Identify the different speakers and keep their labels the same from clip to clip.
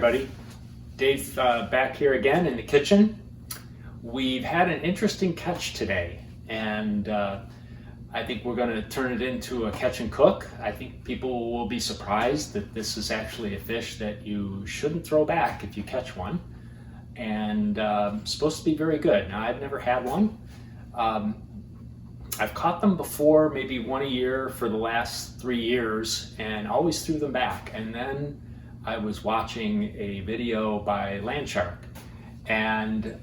Speaker 1: everybody. Dave back here again in the kitchen. We've had an interesting catch today, and I think we're going to turn it into a catch and cook. I think people will be surprised that this is actually a fish that you shouldn't throw back if you catch one, and supposed to be very good. Now, I've never had one. I've caught them before, maybe one a year for the last 3 years, and always threw them back. And then I was watching a video by Landshark, and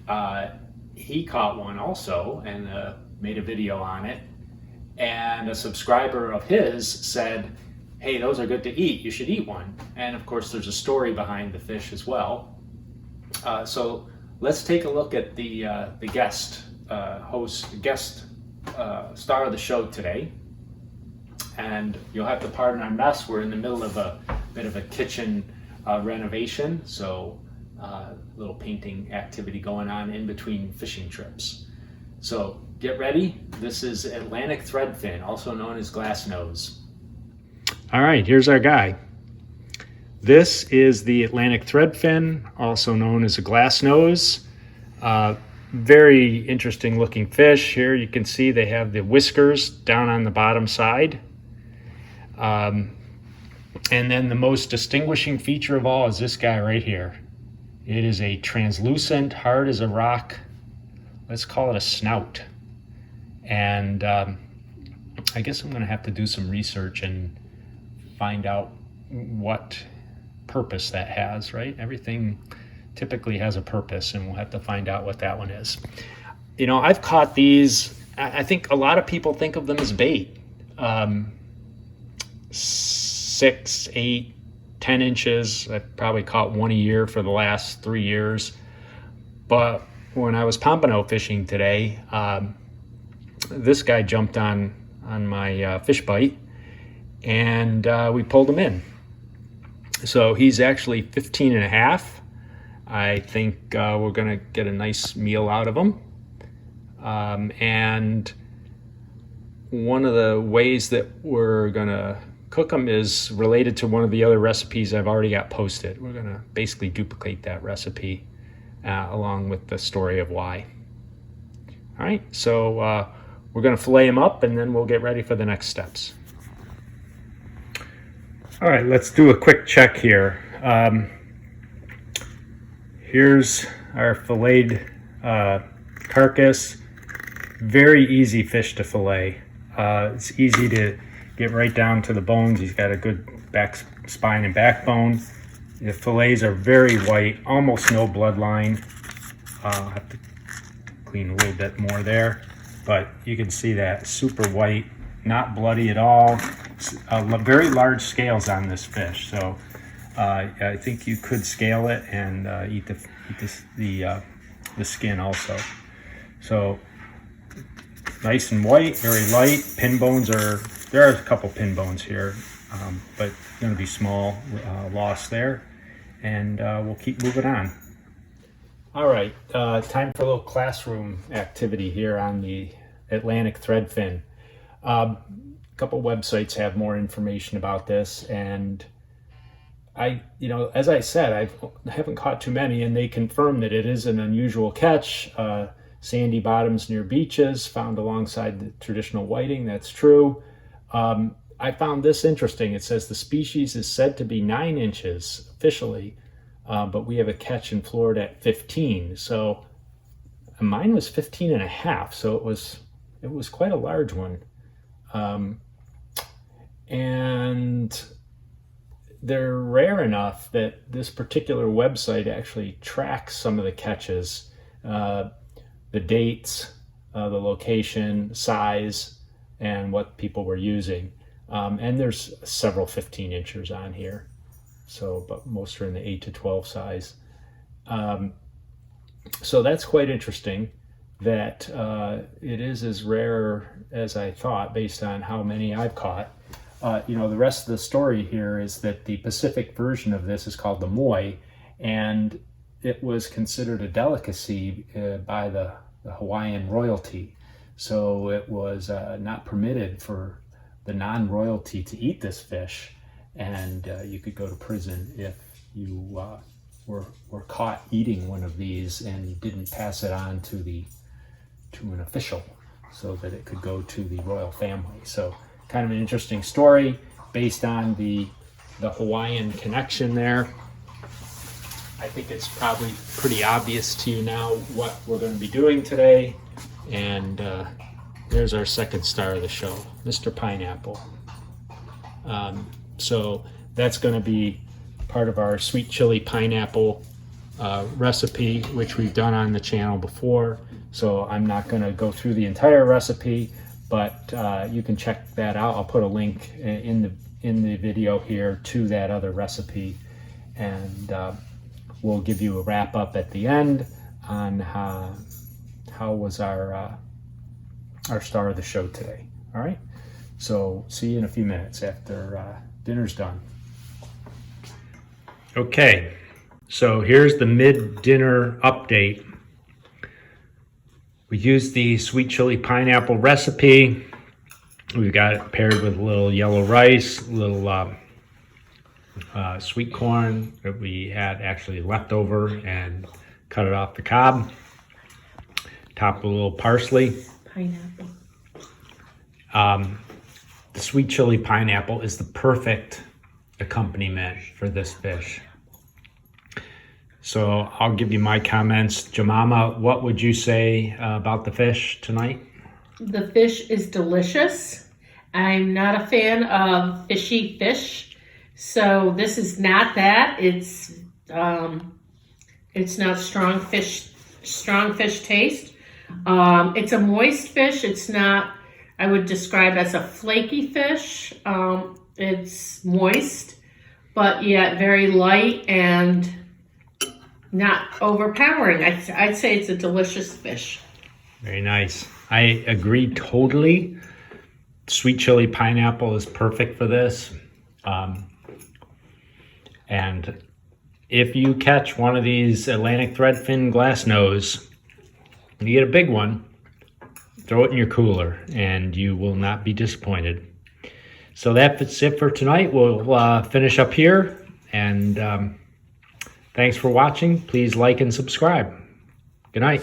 Speaker 1: he caught one also and made a video on it. And a subscriber of his said, hey, those are good to eat, you should eat one. And of course there's a story behind the fish as well. So let's take a look at the guest star of the show today. And you'll have to pardon our mess. We're in the middle of a bit of a kitchen renovation, so a little painting activity going on in between fishing trips. So get ready. This is Atlantic Threadfin, also known as Glassnose.
Speaker 2: All right, here's our guy. This is the Atlantic Threadfin, also known as a Glassnose. Very interesting looking fish. Here you can see they have the whiskers down on the bottom side. And then the most distinguishing feature of all is this guy right here. It is a translucent, hard as a rock, let's call it a snout. And I guess I'm gonna have to do some research and find out what purpose that has, right? Everything typically has a purpose, and we'll have to find out what that one is. You know, I've caught these, I think a lot of people think of them as bait. 6, 8, 10 inches. I've probably caught one a year for the last 3 years. But when I was pompano fishing today, this guy jumped on my fish bite, and we pulled him in. So he's actually 15 and a half. I think we're gonna get a nice meal out of him. And one of the ways that we're gonna cook them is related to one of the other recipes I've already got posted. We're gonna basically duplicate that recipe along with the story of why. All right, so we're gonna fillet them up, and then we'll get ready for the next steps. All right, let's do a quick check here. Here's our filleted carcass. Very easy fish to fillet. It's easy to get right down to the bones. He's got a good back spine and backbone. The fillets are very white, almost no bloodline. I'll have to clean a little bit more there, but you can see that super white, not bloody at all. Very large scales on this fish, so I think you could scale it and eat the skin also. So nice and white, very light. Pin bones there are a couple pin bones here, but going to be small loss there, and we'll keep moving on. All right, time for a little classroom activity here on the Atlantic Threadfin. A couple websites have more information about this, and as I said, I haven't caught too many, and they confirm that it is an unusual catch. Sandy bottoms near beaches, found alongside the traditional whiting. That's true. I found this interesting. It says the species is said to be 9 inches officially, but we have a catch in Florida at 15. So mine was 15 and a half. So it was quite a large one. And they're rare enough that this particular website actually tracks some of the catches, the dates, the location, size, and what people were using. And there's several 15 inchers on here. So, but most are in the 8 to 12 size. So that's quite interesting that it is as rare as I thought based on how many I've caught. The rest of the story here is that the Pacific version of this is called the moi, and it was considered a delicacy by the Hawaiian royalty. So it was not permitted for the non-royalty to eat this fish, and you could go to prison if you
Speaker 1: were caught eating one of these and didn't pass it on to an official so that it could go to the royal family. So kind of an interesting story based on the Hawaiian connection there. I think it's probably pretty obvious to you now what we're going to be doing today. And there's our second star of the show, Mr. Pineapple. So that's going to be part of our sweet chili pineapple recipe, which we've done on the channel before. So I'm not going to go through the entire recipe, but you can check that out. I'll put a link in the video here to that other recipe, and we'll give you a wrap up at the end on how was our star of the show today. All right, so see you in a few minutes after dinner's done. Okay, so here's the mid-dinner update. We used the sweet chili pineapple recipe. We've got it paired with a little yellow rice, a little sweet corn that we had actually left over and cut it off the cob. Top with a little parsley.
Speaker 3: Pineapple.
Speaker 2: The sweet chili pineapple is the perfect accompaniment for this fish. So I'll give you my comments. Jemima, what would you say about the fish tonight?
Speaker 3: The fish is delicious. I'm not a fan of fishy fish, so this is not that. It's not strong fish taste. It's a moist fish. It's not, I would describe as a flaky fish. It's moist, but yet very light and not overpowering. I'd say it's a delicious fish.
Speaker 2: Very nice. I agree totally. Sweet chili pineapple is perfect for this. And if you catch one of these Atlantic Threadfin Glassnose, you get a big one, throw it in your cooler and you will not be disappointed. So that's it for tonight. We'll finish up here, and thanks for watching. Please like and subscribe. Good night.